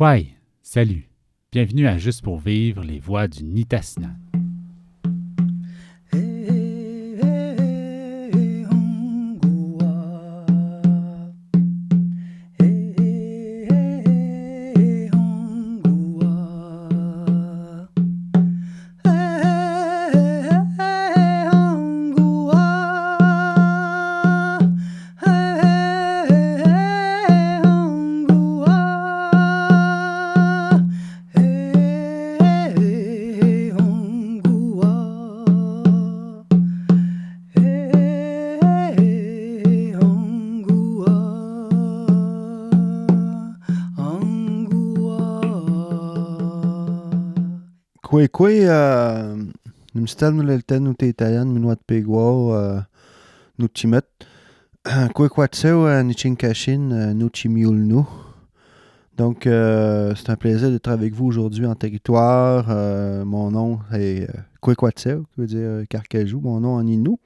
Kwai, salut. Bienvenue à Juste pour vivre les voix du Nitassinan. Kwe nimstal nulelten utetayan minuat pegwa nutimet Kwekwatsew Nichinkashin Nuchimiulnu. Donc, c'est un plaisir d'être avec vous aujourd'hui en territoire. Mon nom est Kwekwatsew, qui veut dire Carcajou. Mon nom en Innu.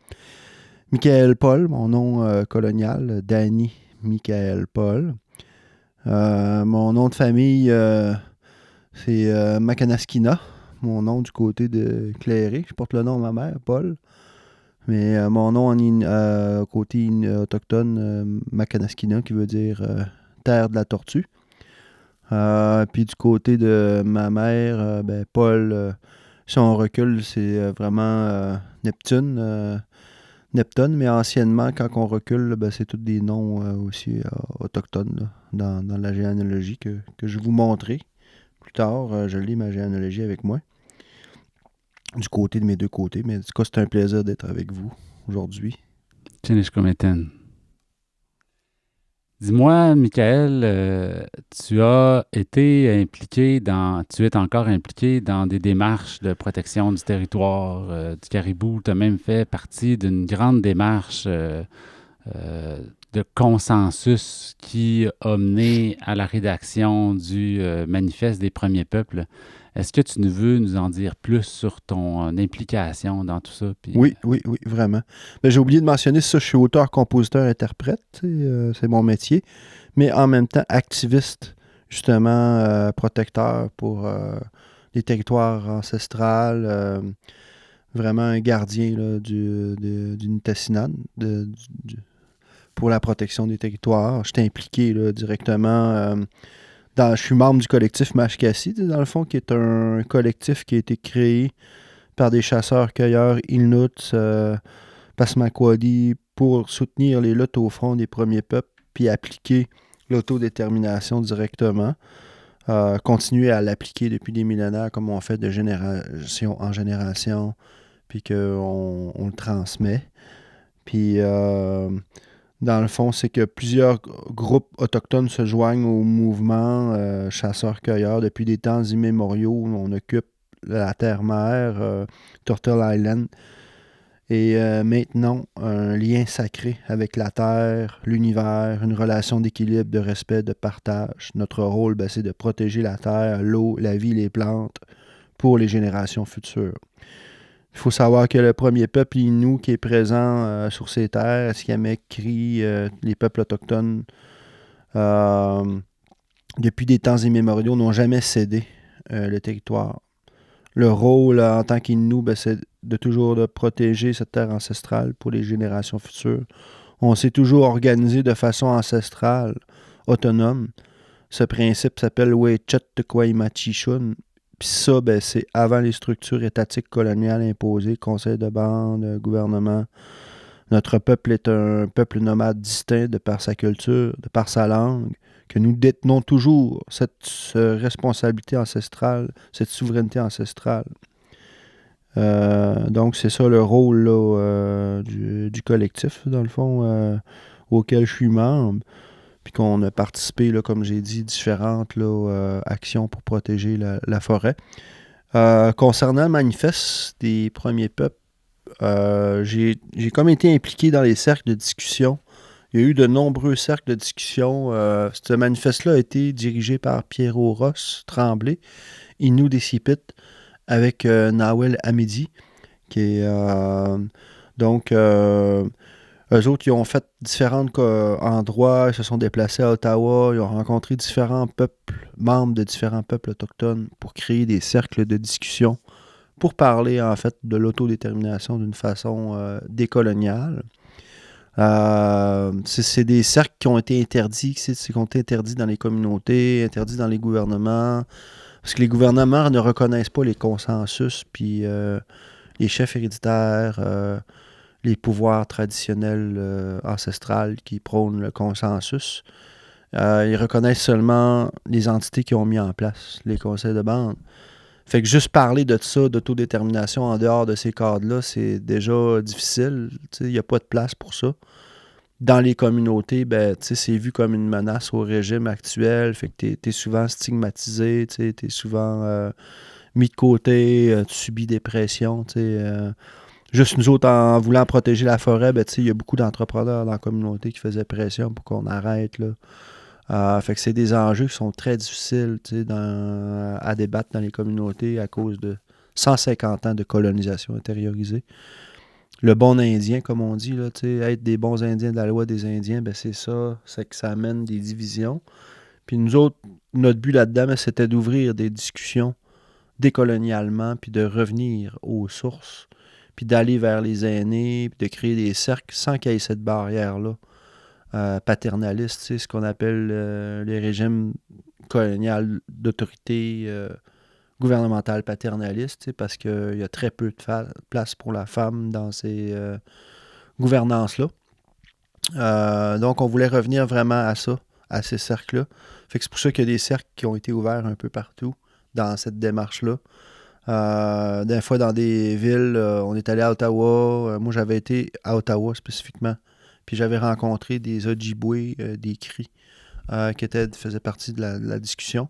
Michael Paul, mon nom colonial. Danny Michael Paul. Mon nom de famille, c'est Makanaskina. Mon nom du côté de Cléré. Je porte le nom de ma mère, Paul. Mais mon nom côté autochtone, Makanaskina, qui veut dire terre de la tortue. Puis du côté de ma mère, Paul, si on recule, c'est vraiment Neptune. Mais anciennement, quand on recule, c'est tous des noms aussi autochtones là, dans la généalogie que je vais vous montrer. Plus tard, je lis ma généalogie avec moi. Du côté de mes deux côtés. Mais en tout cas, c'est un plaisir d'être avec vous aujourd'hui. Tchinishkometen. Dis-moi, Michael, tu es encore impliqué dans des démarches de protection du territoire du caribou. Tu as même fait partie d'une grande démarche de consensus qui a mené à la rédaction du manifeste des premiers peuples. Est-ce que tu veux nous en dire plus sur ton implication dans tout ça? Puis, oui, vraiment. Mais j'ai oublié de mentionner ça, je suis auteur, compositeur, interprète, c'est mon métier, mais en même temps activiste, justement, protecteur pour les territoires ancestrales, vraiment un gardien là, du Nitassinan, pour la protection des territoires. J'étais impliqué là, directement. Je suis membre du collectif Mashkassi, dans le fond, qui est un collectif qui a été créé par des chasseurs-cueilleurs Inuits, Passamaquoddy, pour soutenir les luttes au front des premiers peuples, puis appliquer l'autodétermination directement. Continuer à l'appliquer depuis des millénaires, comme on fait de génération en génération, puis qu'on le transmet. Puis, dans le fond, c'est que plusieurs groupes autochtones se joignent au mouvement chasseurs-cueilleurs depuis des temps immémoriaux. On occupe la terre-mère, Turtle Island, et maintenant un lien sacré avec la terre, l'univers, une relation d'équilibre, de respect, de partage. Notre rôle, c'est de protéger la terre, l'eau, la vie, les plantes pour les générations futures. Il faut savoir que le premier peuple Innu qui est présent sur ces terres, Siamek-Cri, les peuples autochtones, depuis des temps immémoriaux, n'ont jamais cédé le territoire. Le rôle en tant qu'Innu, c'est de toujours de protéger cette terre ancestrale pour les générations futures. On s'est toujours organisé de façon ancestrale, autonome. Ce principe s'appelle Wechet Tequaimachichun. Puis ça, c'est avant les structures étatiques coloniales imposées, conseil de bande, gouvernement. Notre peuple est un peuple nomade distinct de par sa culture, de par sa langue, que nous détenons toujours cette responsabilité ancestrale, cette souveraineté ancestrale. Donc, c'est ça le rôle là, du collectif, dans le fond, auquel je suis membre. Puis qu'on a participé, là, comme j'ai dit, différentes là, actions pour protéger la forêt. Concernant le manifeste des premiers peuples, j'ai comme été impliqué dans les cercles de discussion. Il y a eu de nombreux cercles de discussion. Ce manifeste-là a été dirigé par Pierrot Ross Tremblay, Innu Décipit, avec Nawel Hamidi, qui est donc Eux autres, ils ont fait différents endroits, ils se sont déplacés à Ottawa, ils ont rencontré différents peuples, membres de différents peuples autochtones pour créer des cercles de discussion, pour parler en fait de l'autodétermination d'une façon décoloniale. C'est des cercles qui ont été interdits, qui ont été interdits dans les communautés, interdits dans les gouvernements, parce que les gouvernements ne reconnaissent pas les consensus, puis les chefs héréditaires, les pouvoirs traditionnels ancestrales qui prônent le consensus. Ils reconnaissent seulement les entités qui ont mis en place les conseils de bande. Fait que juste parler de ça, d'autodétermination en dehors de ces cadres-là, c'est déjà difficile. Il n'y a pas de place pour ça. Dans les communautés, ben, c'est vu comme une menace au régime actuel. Fait que t'es souvent stigmatisé, t'es souvent mis de côté, tu subis des pressions. Juste nous autres, en voulant protéger la forêt, ben, il y a beaucoup d'entrepreneurs dans la communauté qui faisaient pression pour qu'on arrête. Là. Fait que c'est des enjeux qui sont très difficiles à débattre dans les communautés à cause de 150 ans de colonisation intériorisée. Le bon Indien, comme on dit, là, être des bons Indiens de la loi des Indiens, ben c'est ça, c'est que ça amène des divisions. Puis nous autres, notre but là-dedans, ben, c'était d'ouvrir des discussions décolonialement, puis de revenir aux sources, puis d'aller vers les aînés, puis de créer des cercles sans qu'il y ait cette barrière-là. Paternaliste, ce qu'on appelle les régimes coloniaux d'autorité gouvernementale paternaliste, parce qu'il y a très peu de place pour la femme dans ces gouvernances-là. Donc, on voulait revenir vraiment à ça, à ces cercles-là. Fait que c'est pour ça qu'il y a des cercles qui ont été ouverts un peu partout dans cette démarche-là. Des fois, dans des villes, on est allé à Ottawa. Moi, j'avais été à Ottawa spécifiquement. Puis j'avais rencontré des Ojibwe, des Cris, qui faisaient partie de la discussion.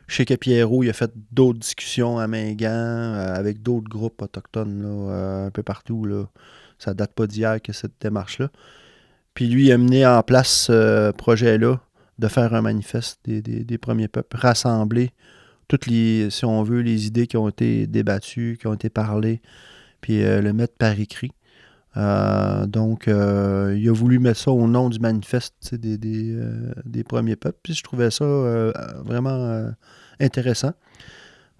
Je sais que Pierrot, il a fait d'autres discussions à Mingan avec d'autres groupes autochtones là, un peu partout. Là. Ça date pas d'hier que cette démarche-là. Puis lui, il a mené en place ce projet-là de faire un manifeste des premiers peuples, rassembler toutes les, si on veut, les idées qui ont été débattues, qui ont été parlées, puis le mettre par écrit. Donc, il a voulu mettre ça au nom du manifeste des premiers peuples. Puis je trouvais ça vraiment intéressant.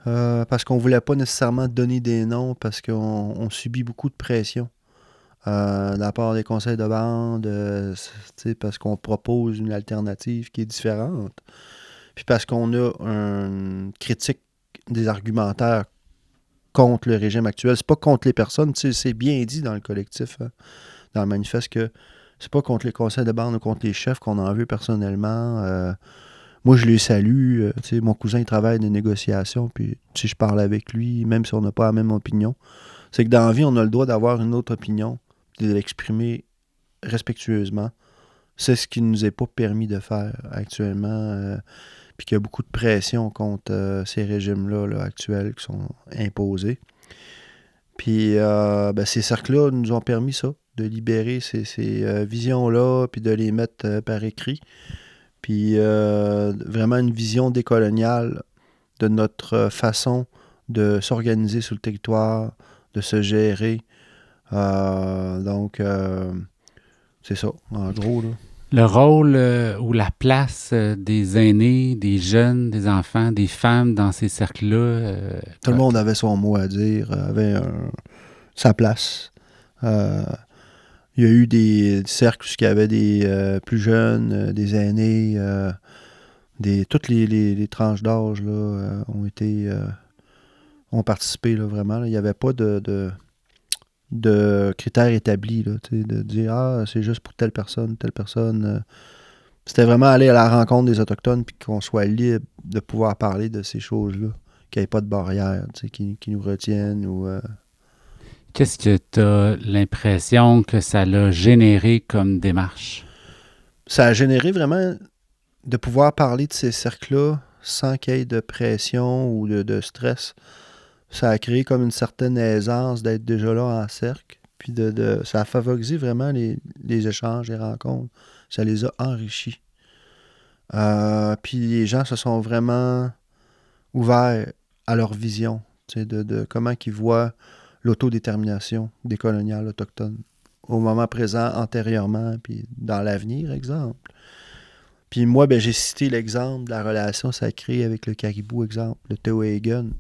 Parce qu'on ne voulait pas nécessairement donner des noms parce qu'on subit beaucoup de pression de la part des conseils de bande, parce qu'on propose une alternative qui est différente. Puis parce qu'on a une critique des argumentaires contre le régime actuel. C'est pas contre les personnes, c'est bien dit dans le collectif, hein, dans le manifeste, que c'est pas contre les conseils de bande ou contre les chefs qu'on en veut personnellement. Moi, je les salue. Mon cousin, il travaille des négociations, puis je parle avec lui, même si on n'a pas la même opinion. C'est que dans la vie, on a le droit d'avoir une autre opinion, de l'exprimer respectueusement. C'est ce qui ne nous est pas permis de faire actuellement. Puis qu'il y a beaucoup de pression contre ces régimes-là là, actuels qui sont imposés. Puis ces cercles-là nous ont permis ça, de libérer ces visions-là, puis de les mettre par écrit. Puis vraiment une vision décoloniale de notre façon de s'organiser sur le territoire, de se gérer. Donc, c'est ça, en gros, là. Le rôle ou la place des aînés, des jeunes, des enfants, des femmes dans ces cercles-là. Tout le monde avait son mot à dire, avait sa place. Il y a eu des cercles où il y avait des plus jeunes, des aînés, toutes les tranches d'âge là, ont participé là, vraiment. Là. Il n'y avait pas de critères établis, là, de dire c'est juste pour telle personne. C'était vraiment aller à la rencontre des Autochtones puis qu'on soit libre de pouvoir parler de ces choses-là, qu'il n'y ait pas de barrières qui nous retiennent. Qu'est-ce que tu as l'impression que ça l'a généré comme démarche? Ça a généré vraiment de pouvoir parler de ces cercles-là sans qu'il y ait de pression ou de stress. Ça a créé comme une certaine aisance d'être déjà là en cercle. Puis ça a favorisé vraiment les échanges, les rencontres. Ça les a enrichis. Puis les gens se sont vraiment ouverts à leur vision de comment ils voient l'autodétermination décoloniale autochtone au moment présent, antérieurement, puis dans l'avenir, exemple. Puis moi, ben, j'ai cité l'exemple de la relation sacrée avec le caribou, exemple, le Théohagen.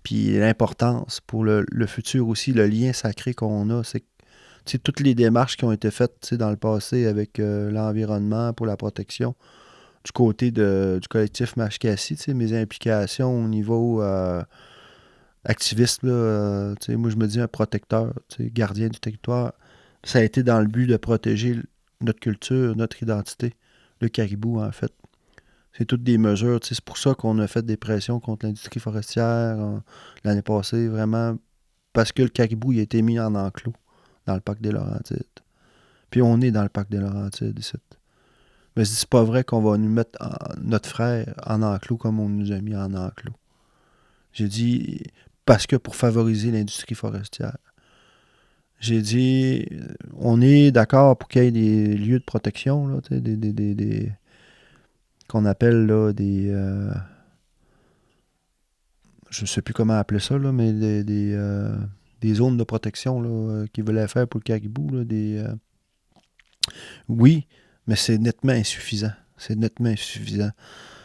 Puis l'importance pour le futur aussi, le lien sacré qu'on a, c'est toutes les démarches qui ont été faites dans le passé avec l'environnement pour la protection du côté du collectif Mashkassi, mes implications au niveau activiste, là, moi je me dis un protecteur, gardien du territoire, ça a été dans le but de protéger notre culture, notre identité, le caribou en fait. C'est toutes des mesures, c'est pour ça qu'on a fait des pressions contre l'industrie forestière l'année passée, vraiment, parce que le caribou il a été mis en enclos dans le parc des Laurentides. Puis on est dans le parc des Laurentides ici. Mais c'est pas vrai qu'on va nous mettre notre frère en enclos comme on nous a mis en enclos. J'ai dit, parce que pour favoriser l'industrie forestière. J'ai dit, on est d'accord pour qu'il y ait des lieux de protection, là, qu'on appelle là, je ne sais plus comment appeler ça, là, mais des zones de protection là, qu'ils voulaient faire pour le caribou. Là, oui, mais c'est nettement insuffisant. C'est nettement insuffisant.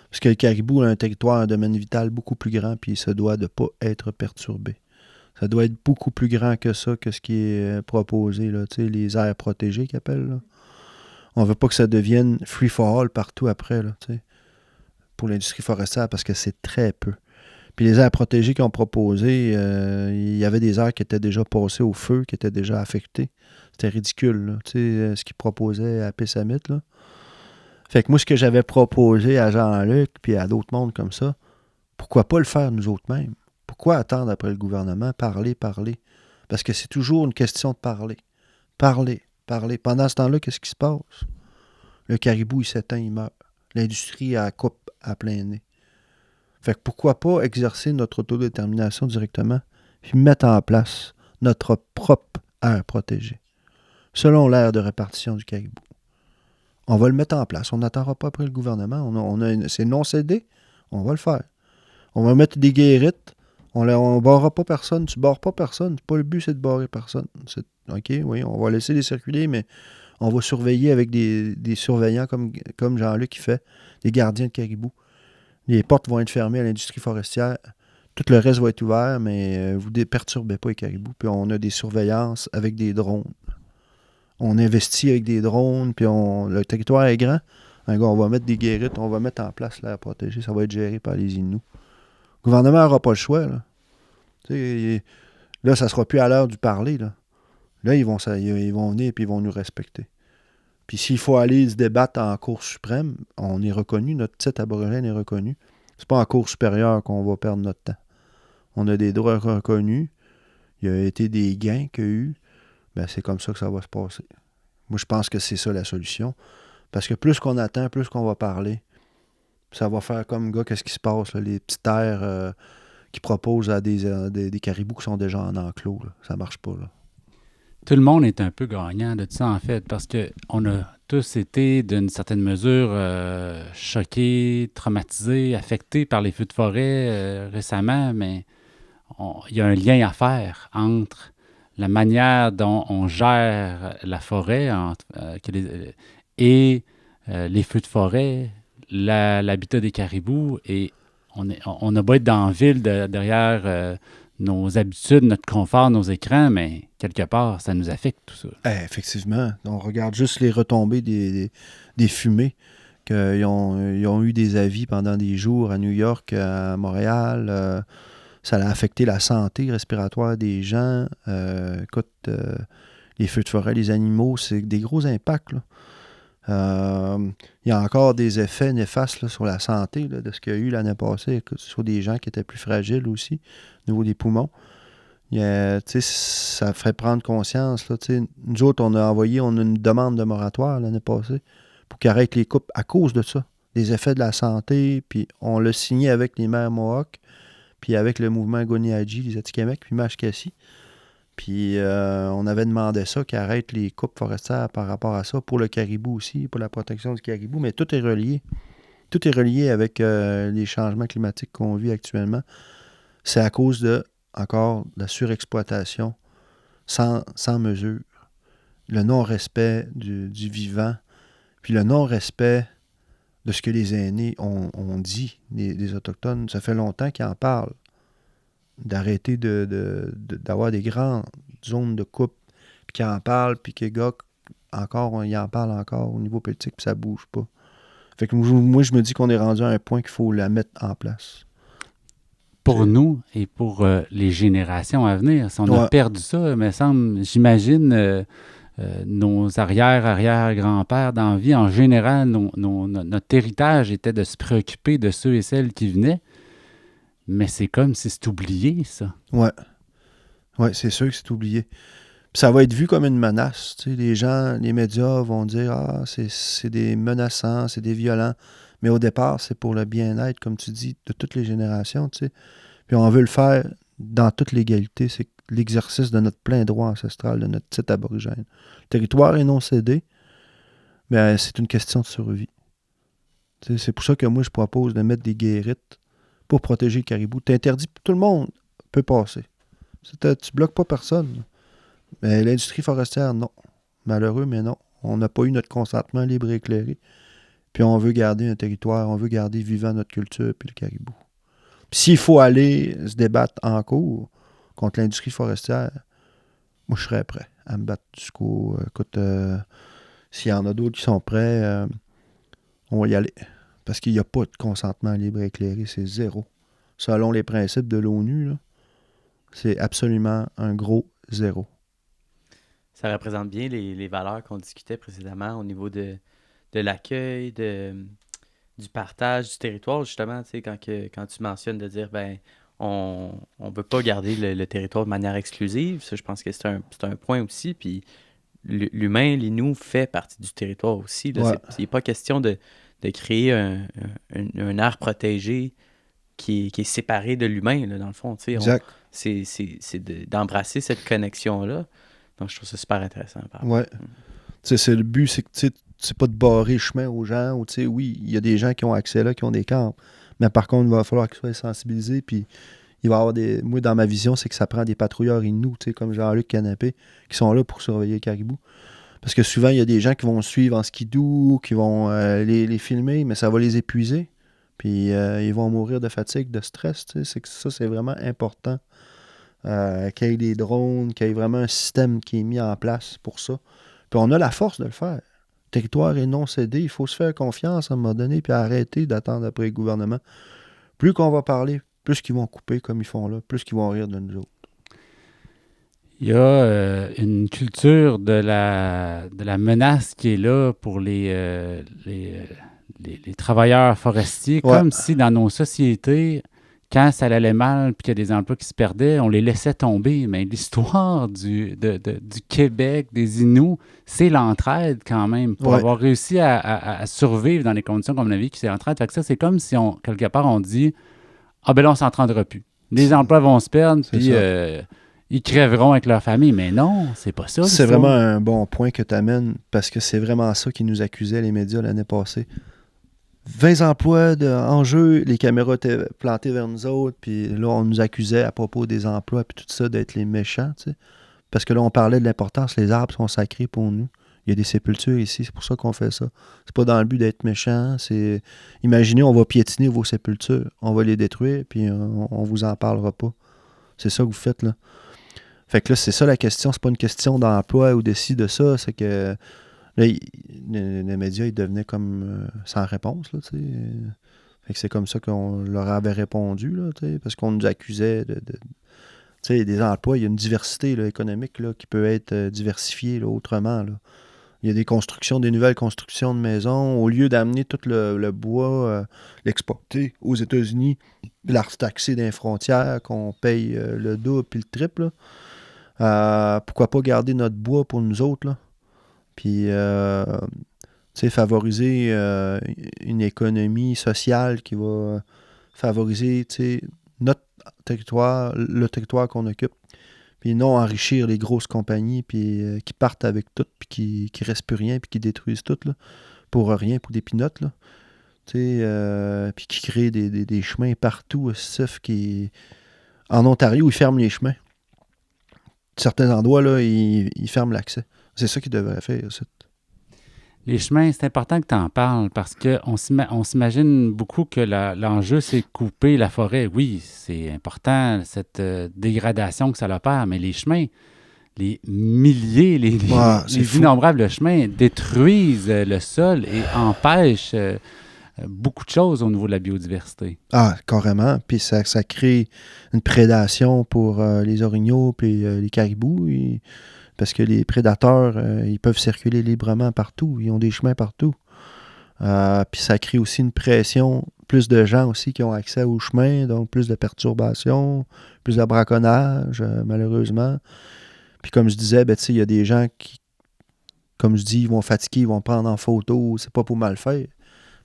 Parce que le caribou a un territoire, un domaine vital beaucoup plus grand, puis il se doit de ne pas être perturbé. Ça doit être beaucoup plus grand que ça, que ce qui est proposé, là, les aires protégées qu'ils appellent. Là. On ne veut pas que ça devienne free for all partout après, là, pour l'industrie forestière, parce que c'est très peu. Puis les aires protégées qu'ils ont proposées, il y avait des aires qui étaient déjà passées au feu, qui étaient déjà affectées. C'était ridicule, là, ce qu'ils proposaient à Pessamit, là. Fait que moi, ce que j'avais proposé à Jean-Luc puis à d'autres mondes comme ça, pourquoi pas le faire nous autres mêmes? Pourquoi attendre après le gouvernement? Parler. Parce que c'est toujours une question de parler. Parler. Pendant ce temps-là, qu'est-ce qui se passe? Le caribou, il s'éteint, il meurt. L'industrie, elle coupe à plein nez. Fait que pourquoi pas exercer notre autodétermination directement puis mettre en place notre propre aire protégée, selon l'aire de répartition du caribou. On va le mettre en place. On n'attendra pas après le gouvernement. C'est non cédé. On va le faire. On va mettre des guérites. On ne barrera pas personne. Tu ne barres pas personne. Pas le but, c'est de barrer personne. OK, oui, on va laisser les circuler, mais on va surveiller avec des surveillants comme Jean-Luc qui fait, des gardiens de caribou. Les portes vont être fermées à l'industrie forestière. Tout le reste va être ouvert, mais vous ne perturbez pas les caribous. Puis on a des surveillances avec des drones. On investit avec des drones, puis le territoire est grand. On va mettre des guérites, on va mettre en place l'air protégé. Ça va être géré par les Inuits. Le gouvernement n'aura pas le choix. Là, là ça ne sera plus à l'heure du parler. Là ils vont venir et ils vont nous respecter. Puis s'il faut aller se débattre en Cour suprême, on est reconnu, notre titre aborigène est reconnu. C'est pas en Cour supérieure qu'on va perdre notre temps. On a des droits reconnus. Il y a été des gains qu'il y a eu. Ben, c'est comme ça que ça va se passer. Moi, je pense que c'est ça la solution. Parce que plus qu'on attend, plus qu'on va parler, ça va faire comme, gars, qu'est-ce qui se passe, là, les petites terres qui proposent à des caribous qui sont déjà en enclos. Là. Ça marche pas, là. Tout le monde est un peu gagnant de ça, en fait, parce qu'on a tous été, d'une certaine mesure, choqués, traumatisés, affectés par les feux de forêt récemment, mais il y a un lien à faire entre la manière dont on gère la forêt et les feux de forêt, l'habitat des caribous, et on a beau être dans la ville derrière nos habitudes, notre confort, nos écrans, mais quelque part, ça nous affecte tout ça. Effectivement. On regarde juste les retombées des fumées. Qu'ils ont eu des avis pendant des jours à New York, à Montréal. Ça a affecté la santé respiratoire des gens. Écoute, les feux de forêt, les animaux, c'est des gros impacts. Là. Il y a encore des effets néfastes là, sur la santé là, de ce qu'il y a eu l'année passée, sur des gens qui étaient plus fragiles aussi, au niveau des poumons. Ça ferait prendre conscience. Là, nous autres, on a une demande de moratoire l'année passée pour qu'ils arrêtent les coupes à cause de ça, des effets de la santé, puis on l'a signé avec les maires Mohawks, puis avec le mouvement Goniaji, les Atikamekw, puis Mashkassi. Puis on avait demandé ça, qu'ils arrêtent les coupes forestières par rapport à ça, pour le caribou aussi, pour la protection du caribou, mais tout est relié. Tout est relié avec les changements climatiques qu'on vit actuellement. C'est à cause de la surexploitation sans mesure. le non-respect du vivant, puis le non-respect de ce que les aînés ont dit, des Autochtones. Ça fait longtemps qu'ils en parlent. D'arrêter d'avoir des grandes zones de coupe, puis qu'ils en parlent, puis que les gars, encore, ils en parlent encore au niveau politique, puis ça bouge pas. Fait que moi, je me dis qu'on est rendu à un point qu'il faut la mettre en place. Pour nous et pour les générations à venir. Si on a perdu ça, il me semble, j'imagine nos arrière-arrière-grands-pères dans la vie, en général, notre héritage était de se préoccuper de ceux et celles qui venaient. Mais c'est comme si c'est oublié, ça. Ouais. Ouais, c'est sûr que c'est oublié. Puis ça va être vu comme une menace. Tu sais, les gens, les médias vont dire « Ah, c'est des menaçants, c'est des violents. » Mais au départ, c'est pour le bien-être, comme tu dis, de toutes les générations. Tu sais. Puis on veut le faire dans toute l'égalité. C'est l'exercice de notre plein droit ancestral, de notre titre aborigène. Le territoire est non cédé, mais c'est une question de survie. Tu sais, c'est pour ça que moi, je propose de mettre des guérites pour protéger le caribou. T'interdis, tout le monde peut passer. Tu bloques pas personne. Mais l'industrie forestière, non. Malheureux, mais non. On n'a pas eu notre consentement libre et éclairé. Puis on veut garder un territoire, on veut garder vivant notre culture puis le caribou. Puis s'il faut aller se débattre en cours contre l'industrie forestière, moi je serais prêt à me battre jusqu'au... Écoute, s'il y en a d'autres qui sont prêts, on va y aller. Parce qu'il n'y a pas de consentement libre et éclairé, c'est zéro. Selon les principes de l'ONU, là, c'est absolument un gros zéro. Ça représente bien les valeurs qu'on discutait précédemment au niveau de l'accueil, du partage du territoire, justement, tu sais, quand tu mentionnes de dire, ben, on ne veut pas garder le territoire de manière exclusive, ça, je pense que c'est un point aussi, puis l'humain, l'inou, fait partie du territoire aussi, là. Ouais. Il n'est pas question de créer un aire protégé qui est séparé de l'humain, là, dans le fond, tu sais. Exact. C'est d'embrasser cette connexion-là. Donc, je trouve ça super intéressant. Ouais. C'est le but, c'est que c'est pas de barrer le chemin aux gens. Ou, oui, il y a des gens qui ont accès là, qui ont des camps. Mais par contre, il va falloir qu'ils soient sensibilisés. Puis, il va y avoir des. Moi, dans ma vision, c'est que ça prend des patrouilleurs inou, comme Jean-Luc Canapé, qui sont là pour surveiller les caribous. Parce que souvent, il y a des gens qui vont suivre en skidoo, qui vont les filmer, mais ça va les épuiser. Puis, ils vont mourir de fatigue, de stress. C'est que ça, c'est vraiment important. Qu'il y ait des drones, qu'il y ait vraiment un système qui est mis en place pour ça. Puis on a la force de le faire. Le territoire est non cédé, il faut se faire confiance à un moment donné, puis arrêter d'attendre après le gouvernement. Plus qu'on va parler, plus qu'ils vont couper comme ils font là, plus qu'ils vont rire de nous autres. Il y a une culture de la menace qui est là pour les travailleurs forestiers, comme si dans nos sociétés, quand ça allait mal et qu'il y a des emplois qui se perdaient, on les laissait tomber. Mais l'histoire du Québec, des Inuits, c'est l'entraide quand même. Pour avoir réussi à survivre dans les conditions comme on a vécu, c'est l'entraide. Fait que ça, c'est comme si, quelque part, on dit « Ah ben là, on s'entendra plus. Les emplois vont se perdre, puis ils crèveront avec leur famille. » Mais non, c'est pas ça. C'est vraiment un bon point que tu amènes, parce que c'est vraiment ça qui nous accusait les médias l'année passée. 20 emplois en jeu, les caméras étaient plantées vers nous autres, puis là, on nous accusait à propos des emplois, puis tout ça, d'être les méchants, tu sais. Parce que là, on parlait de l'importance, les arbres sont sacrés pour nous. Il y a des sépultures ici, c'est pour ça qu'on fait ça. C'est pas dans le but d'être méchant, c'est... Imaginez, on va piétiner vos sépultures, on va les détruire, puis on vous en parlera pas. C'est ça que vous faites, là. Fait que là, c'est ça la question, c'est pas une question d'emploi ou de ci, de ça, c'est que... Là, les médias, ils devenaient comme sans réponse, là, tu sais. Fait que c'est comme ça qu'on leur avait répondu, là, tu sais, parce qu'on nous accusait de tu sais, des emplois, il y a une diversité là, économique là, qui peut être diversifiée là, autrement, là. Il y a des constructions, des nouvelles constructions de maisons. Au lieu d'amener tout le bois, l'exporter aux États-Unis, l'art taxé dans les frontières, qu'on paye le double puis le triple, là, pourquoi pas garder notre bois pour nous autres, là? Puis, favoriser une économie sociale qui va favoriser notre territoire, le territoire qu'on occupe. Puis non enrichir les grosses compagnies puis, qui partent avec tout, puis qui ne restent plus rien, puis qui détruisent tout, là, pour rien, pour des pinottes, là. Puis qui créent des chemins partout, sauf qui... En Ontario, ils ferment les chemins. Certains endroits, là, ils ferment l'accès. C'est ça qu'ils devraient faire. Les chemins, c'est important que tu en parles parce qu'on s'imagine beaucoup que l'enjeu, c'est couper la forêt. Oui, c'est important, cette dégradation que ça opère, mais les chemins, les milliers, les innombrables chemins détruisent le sol et empêchent beaucoup de choses au niveau de la biodiversité. Ah, carrément. Puis ça crée une prédation pour les orignaux puis les caribous. Parce que les prédateurs, ils peuvent circuler librement partout. Ils ont des chemins partout. Puis ça crée aussi une pression. Plus de gens aussi qui ont accès aux chemins, donc plus de perturbations, plus de braconnage, malheureusement. Puis comme je disais, il y a des gens qui, comme je dis, ils vont fatiguer, ils vont prendre en photo. C'est pas pour mal faire.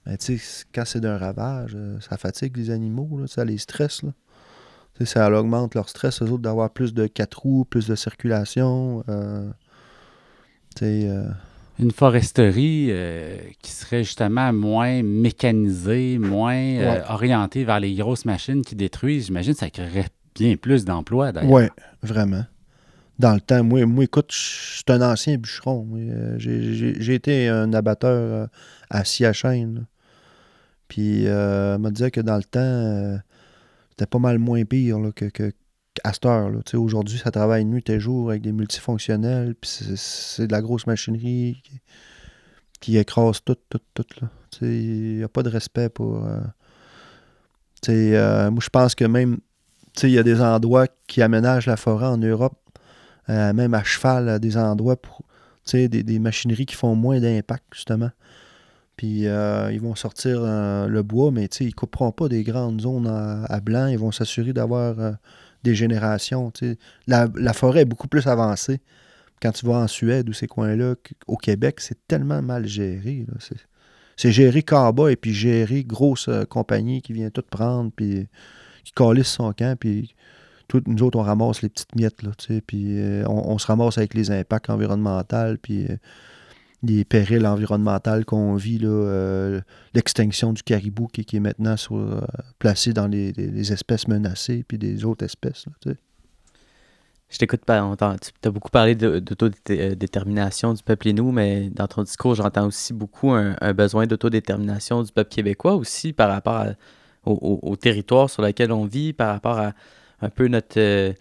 Mais quand c'est d'un ravage, ça fatigue les animaux, là, ça les stresse. Là. Ça augmente leur stress, eux autres, d'avoir plus de 4 roues, plus de circulation. Une foresterie qui serait justement moins mécanisée, moins orientée vers les grosses machines qui détruisent, j'imagine que ça créerait bien plus d'emplois, d'ailleurs. Oui, vraiment. Dans le temps, moi écoute, je suis un ancien bûcheron. J'ai été un abatteur à scie à chaîne. Là. Puis, m'a dit que dans le temps, c'était pas mal moins pire là, qu'à cette heure. Là. Aujourd'hui, ça travaille nuit et jour avec des multifonctionnels. Puis c'est de la grosse machinerie qui écrase tout. Il n'y a pas de respect pour... moi, je pense que même... Il y a des endroits qui aménagent la forêt en Europe, même à cheval, à des endroits pour des machineries qui font moins d'impact, justement. Puis ils vont sortir le bois, mais ils ne couperont pas des grandes zones à blanc. Ils vont s'assurer d'avoir des générations. La forêt est beaucoup plus avancée. Quand tu vas en Suède ou ces coins-là, au Québec, c'est tellement mal géré. Là. C'est géré cowboy et puis géré grosse compagnie qui vient tout prendre, puis qui calisse son camp, puis nous autres, on ramasse les petites miettes, là, puis on se ramasse avec les impacts environnementaux, puis les périls environnementaux qu'on vit, là, l'extinction du caribou qui est maintenant placé dans les espèces menacées, puis des autres espèces. Là, je t'écoute, tu as beaucoup parlé d'autodétermination du peuple Innu, mais dans ton discours, j'entends aussi beaucoup un besoin d'autodétermination du peuple québécois aussi par rapport au territoire sur lequel on vit, par rapport à un peu notre...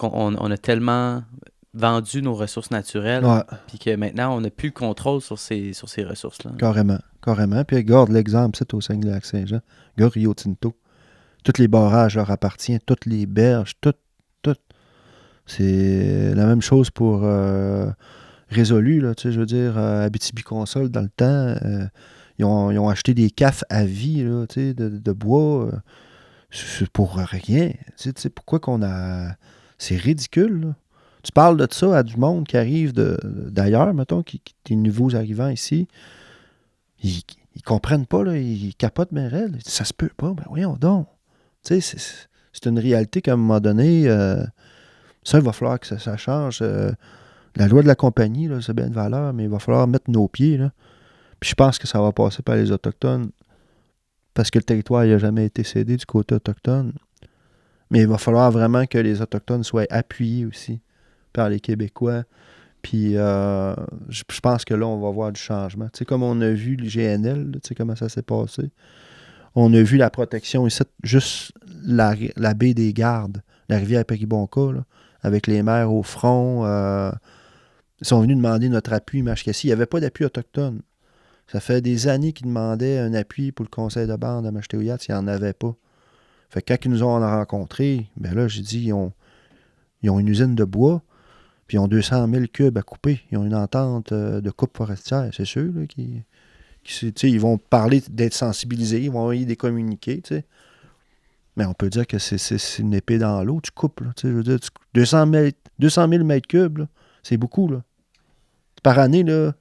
on a tellement vendu nos ressources naturelles, puis que maintenant, on n'a plus le contrôle sur ces ressources-là. Carrément. Puis regarde l'exemple, c'est au Saguenay-Lac-Saint-Jean. Regarde Rio Tinto. Tous les barrages leur appartiennent, toutes les berges, tout. C'est la même chose pour Résolu, là, je veux dire, Abitibi-Consol, dans le temps, ils ont acheté des cafes à vie, là, de bois, c'est pour rien. Pourquoi qu'on a... C'est ridicule, là. Tu parles de ça à du monde qui arrive d'ailleurs, mettons, des nouveaux arrivants ici. Ils comprennent pas, là, ils capotent mes règles. Ça se peut pas, ben voyons donc. C'est une réalité qu'à un moment donné, ça, il va falloir que ça change. La loi de la compagnie, là, c'est bien de valeur, mais il va falloir mettre nos pieds. Là. Puis je pense que ça va passer par les Autochtones, parce que le territoire n'a jamais été cédé du côté autochtone. Mais il va falloir vraiment que les Autochtones soient appuyés aussi par les Québécois. Puis je pense que là, on va voir du changement. Tu sais, comme on a vu le GNL, tu sais comment ça s'est passé. On a vu la protection ici, juste la baie des Gardes, la rivière Péribonka, là, avec les maires au front. Ils sont venus demander notre appui, Mashkassi. Il n'y avait pas d'appui autochtone. Ça fait des années qu'ils demandaient un appui pour le conseil de bande à Macheteuillat, il n'y en avait pas. Fait que quand ils nous ont rencontrés, ben là, j'ai dit, ils ont une usine de bois, puis ils ont 200 000 cubes à couper. Ils ont une entente de coupe forestière, c'est sûr, là, ils vont parler d'être sensibilisés, ils vont envoyer des communiqués, tu sais. Mais on peut dire que c'est une épée dans l'eau, tu coupes, là, tu sais, je veux dire, 200 000 mètres cubes, là, c'est beaucoup, là. Par année, là,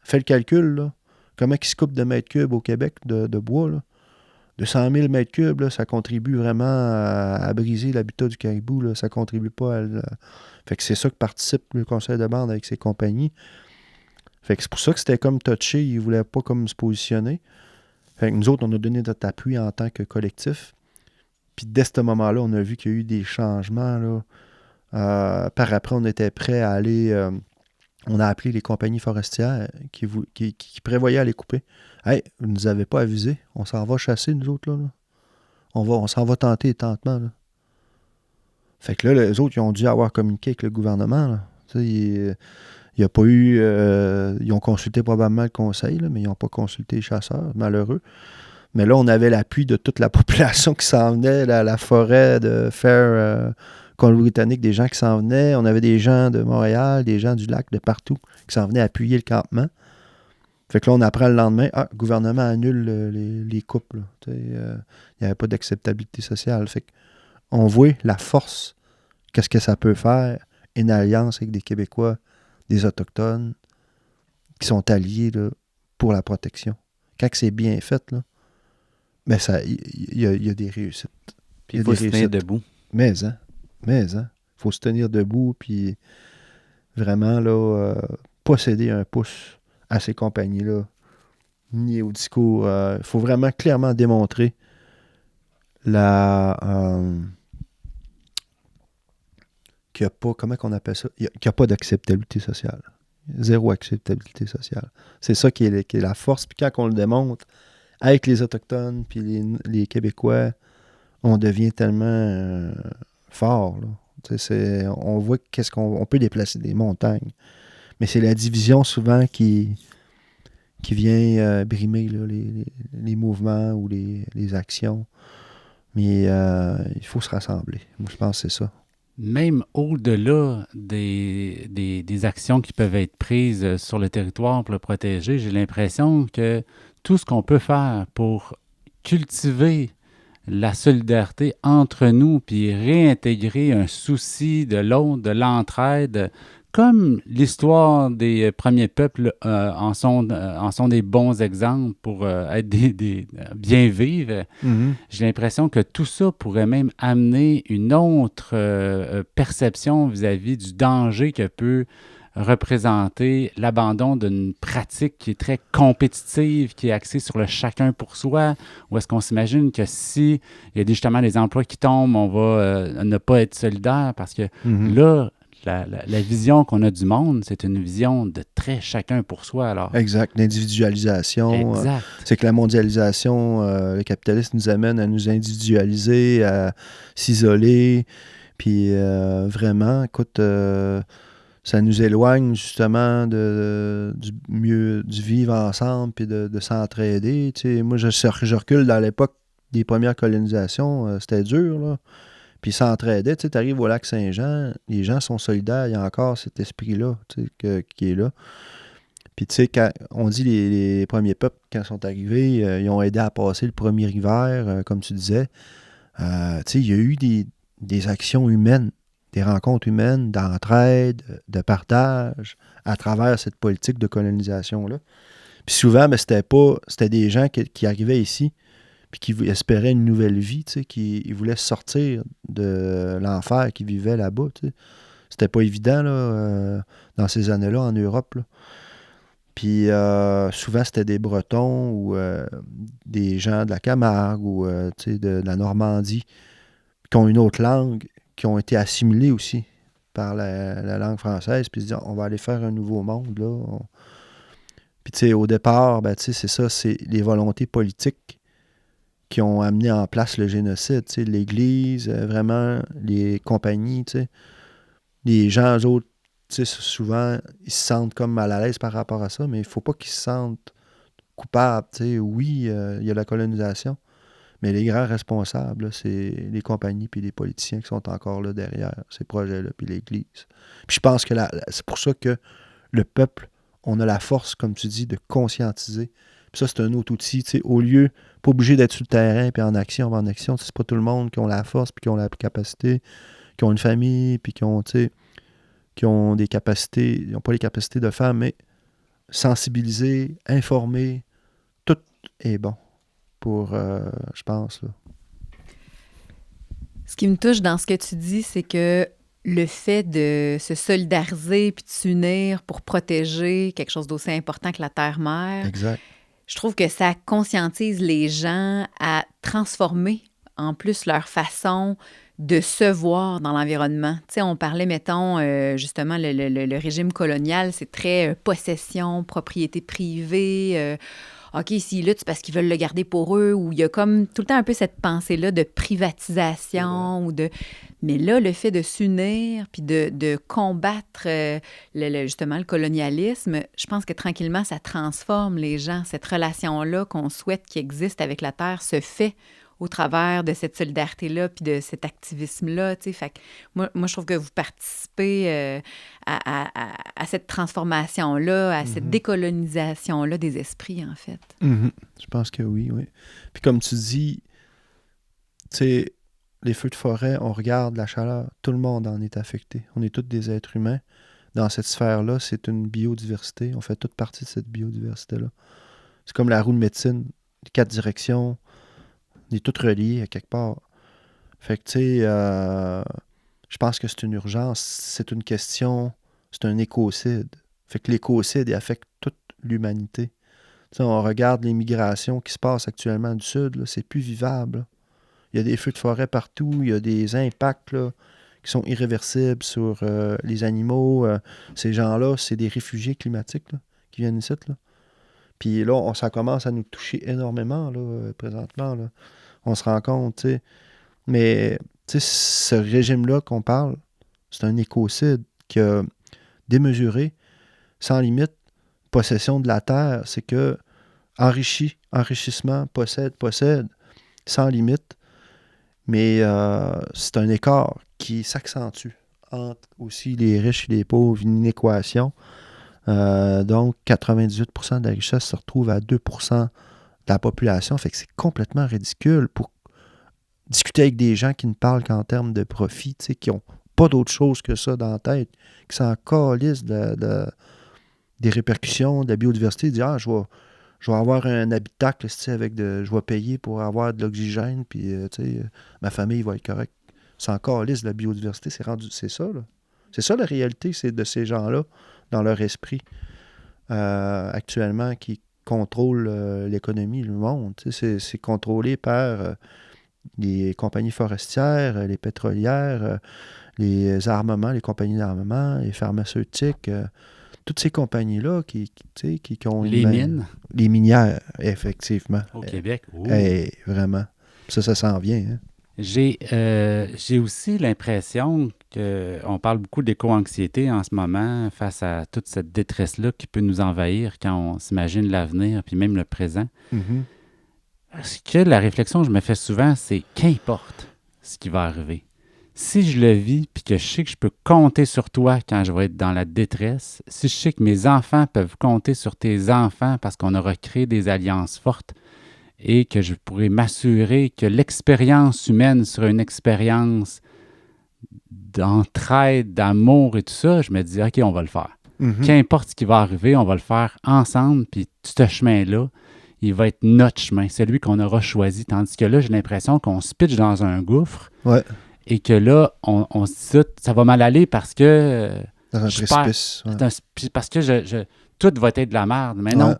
fais le calcul, là, comment ils se coupent de mètres cubes au Québec de bois, là. 200 000 mètres cubes, là, ça contribue vraiment à briser l'habitat du caribou, là, ça contribue pas à... Fait que c'est ça que participe le conseil de bande avec ses compagnies. Fait que c'est pour ça que c'était comme touché, ils voulaient pas comme se positionner. Fait que nous autres, on a donné notre appui en tant que collectif. Puis dès ce moment-là, on a vu qu'il y a eu des changements, là. Par après, on était prêt à aller on a appelé les compagnies forestières qui prévoyaient aller couper. « Hey, vous ne nous avez pas avisé, on s'en va chasser, nous autres, là. On s'en va tenter les tentements, là. » Fait que là, les autres, ils ont dû avoir communiqué avec le gouvernement, là. Tu sais, il n'y a pas eu... ils ont consulté probablement le conseil, là, mais ils n'ont pas consulté les chasseurs, malheureux. Mais là, on avait l'appui de toute la population qui s'en venait, la forêt de Fair Colombie-Britannique, des gens qui s'en venaient. On avait des gens de Montréal, des gens du lac, de partout, qui s'en venaient appuyer le campement. Fait que là, on apprend le lendemain, le gouvernement annule les coupes. Il n'y avait pas d'acceptabilité sociale. Fait qu'on voit la force, qu'est-ce que ça peut faire, une alliance avec des Québécois, des Autochtones, qui sont alliés là, pour la protection. Quand c'est bien fait, là, mais il y a des réussites. Puis il faut se tenir debout. Mais faut se tenir debout, puis vraiment, là, pas céder un pouce à ces compagnies-là, ni au discours. Il faut vraiment clairement démontrer qu'il n'y a pas, comment on appelle ça? Qu'il n'y a pas d'acceptabilité sociale. Zéro acceptabilité sociale. C'est ça qui est la force. Puis quand on le démontre, avec les Autochtones puis les Québécois, on devient tellement fort. Là. On voit on peut déplacer des montagnes. Mais c'est la division souvent qui vient brimer là, les mouvements ou les actions. Mais il faut se rassembler. Moi, je pense que c'est ça. Même au-delà des actions qui peuvent être prises sur le territoire pour le protéger, j'ai l'impression que tout ce qu'on peut faire pour cultiver la solidarité entre nous puis réintégrer un souci de l'autre, de l'entraide, comme l'histoire des premiers peuples en sont des bons exemples pour être des bien vivre, j'ai l'impression que tout ça pourrait même amener une autre perception vis-à-vis du danger que peut représenter l'abandon d'une pratique qui est très compétitive, qui est axée sur le chacun pour soi, où est-ce qu'on s'imagine que si il y a justement des emplois qui tombent, on va ne pas être solidaire parce que là, la vision qu'on a du monde, c'est une vision de très chacun pour soi. Alors. Exact, l'individualisation. Exact. C'est que la mondialisation, le capitalisme nous amène à nous individualiser, à s'isoler. Puis vraiment, écoute, ça nous éloigne justement du vivre ensemble puis de s'entraider. Tu sais, moi, je recule dans l'époque des premières colonisations, c'était dur, là. Puis s'entraidaient. Tu sais, arrives au lac Saint-Jean, les gens sont solidaires, il y a encore cet esprit-là tu sais, qui est là. Puis tu sais, quand on dit les premiers peuples, quand ils sont arrivés, ils ont aidé à passer le premier hiver, comme tu disais. Tu sais, il y a eu des actions humaines, des rencontres humaines, d'entraide, de partage, à travers cette politique de colonisation-là. Puis souvent, c'était des gens qui arrivaient ici, puis qui espéraient une nouvelle vie, tu sais, qui voulaient sortir de l'enfer qu'ils vivaient là-bas, tu sais. C'était pas évident, là, dans ces années-là, en Europe, là. Puis souvent, c'était des Bretons ou des gens de la Camargue ou tu sais, de la Normandie qui ont une autre langue, qui ont été assimilés aussi par la langue française, puis se disent, on va aller faire un nouveau monde, là. Puis tu sais, au départ, ben, tu sais, c'est ça, c'est les volontés politiques qui ont amené en place le génocide, tu sais, l'Église, vraiment, les compagnies, tu sais. Les gens, eux autres, tu sais, souvent, ils se sentent comme mal à l'aise par rapport à ça, mais il ne faut pas qu'ils se sentent coupables, tu sais. Oui, il y a la colonisation, mais les grands responsables, là, c'est les compagnies puis les politiciens qui sont encore là derrière ces projets-là, puis l'Église. Puis je pense que c'est pour ça que le peuple, on a la force, comme tu dis, de conscientiser. Puis ça, c'est un autre outil, tu sais, au lieu, pas obligé d'être sur le terrain, puis en action, c'est pas tout le monde qui ont la force, puis qui ont la capacité, qui ont une famille, puis qui ont, tu sais, qui ont des capacités, ils n'ont pas les capacités de faire, mais sensibiliser, informer, tout est bon pour, je pense, là. Ce qui me touche dans ce que tu dis, c'est que le fait de se solidariser puis de s'unir pour protéger quelque chose d'aussi important que la terre-mère, exact. Je trouve que ça conscientise les gens à transformer en plus leur façon de se voir dans l'environnement. Tu sais, on parlait, mettons, justement, le régime colonial, c'est très possession, propriété privée. OK, s'ils luttent, c'est parce qu'ils veulent le garder pour eux, ou il y a comme tout le temps un peu cette pensée-là de privatisation, ou de... Mais là, le fait de s'unir, puis de combattre justement le colonialisme, je pense que tranquillement, ça transforme les gens. Cette relation-là qu'on souhaite qui existe avec la Terre se fait au travers de cette solidarité-là puis de cet activisme-là, tu sais. Fait que moi, je trouve que vous participez à cette transformation-là, à cette décolonisation-là des esprits, en fait. Je pense que oui. Puis comme tu dis, tu sais, les feux de forêt, on regarde la chaleur, tout le monde en est affecté. On est tous des êtres humains. Dans cette sphère-là, c'est une biodiversité. On fait toute partie de cette biodiversité-là. C'est comme la roue de médecine, les 4 directions, on est tous reliés à quelque part. Fait que, tu sais, je pense que c'est une urgence, c'est une question, c'est un écocide. Fait que l'écocide, il affecte toute l'humanité. Tu sais, on regarde les migrations qui se passent actuellement du Sud, là, c'est plus vivable. Là. Il y a des feux de forêt partout, il y a des impacts là, qui sont irréversibles sur les animaux. Ces gens-là, c'est des réfugiés climatiques là, qui viennent ici. Là. Puis là, ça commence à nous toucher énormément là, présentement. Là. On se rend compte, tu sais. Mais, tu sais, ce régime-là qu'on parle, c'est un écocide qui a démesuré, sans limite, possession de la terre. C'est que enrichissement, possède, sans limite. Mais c'est un écart qui s'accentue entre aussi les riches et les pauvres, une inéquation. Donc, 98% de la richesse se retrouve à 2% de la population. Fait que c'est complètement ridicule pour discuter avec des gens qui ne parlent qu'en termes de profit, qui n'ont pas d'autre chose que ça dans la tête, qui s'en calissent des répercussions de la biodiversité, dire je vais avoir un habitacle, je vais payer pour avoir de l'oxygène, puis ma famille va être correcte. C'est encore lisse de la biodiversité, c'est ça, là. C'est ça la réalité, c'est de ces gens-là, dans leur esprit, actuellement, qui contrôlent l'économie, le monde. C'est contrôlé par les compagnies forestières, les pétrolières, les armements, les compagnies d'armement, les pharmaceutiques, toutes ces compagnies-là qui ont... Les mines. Les minières, effectivement. Au Québec. Vraiment. Ça s'en vient. Hein? J'ai aussi l'impression qu'on parle beaucoup d'éco-anxiété en ce moment face à toute cette détresse-là qui peut nous envahir quand on s'imagine l'avenir, puis même le présent. Mm-hmm. Parce que la réflexion que je me fais souvent, c'est qu'importe ce qui va arriver. Si je le vis, puis que je sais que je peux compter sur toi quand je vais être dans la détresse, si je sais que mes enfants peuvent compter sur tes enfants parce qu'on aura créé des alliances fortes et que je pourrais m'assurer que l'expérience humaine sera une expérience d'entraide, d'amour et tout ça, je me dis, OK, on va le faire. Mm-hmm. Qu'importe ce qui va arriver, on va le faire ensemble, puis ce chemin-là, il va être notre chemin, celui qu'on aura choisi. Tandis que là, j'ai l'impression qu'on se pitche dans un gouffre. Ouais. Et que là, on se dit ça va mal aller parce que... dans un précipice. Parce que tout va être de la merde. Mais non,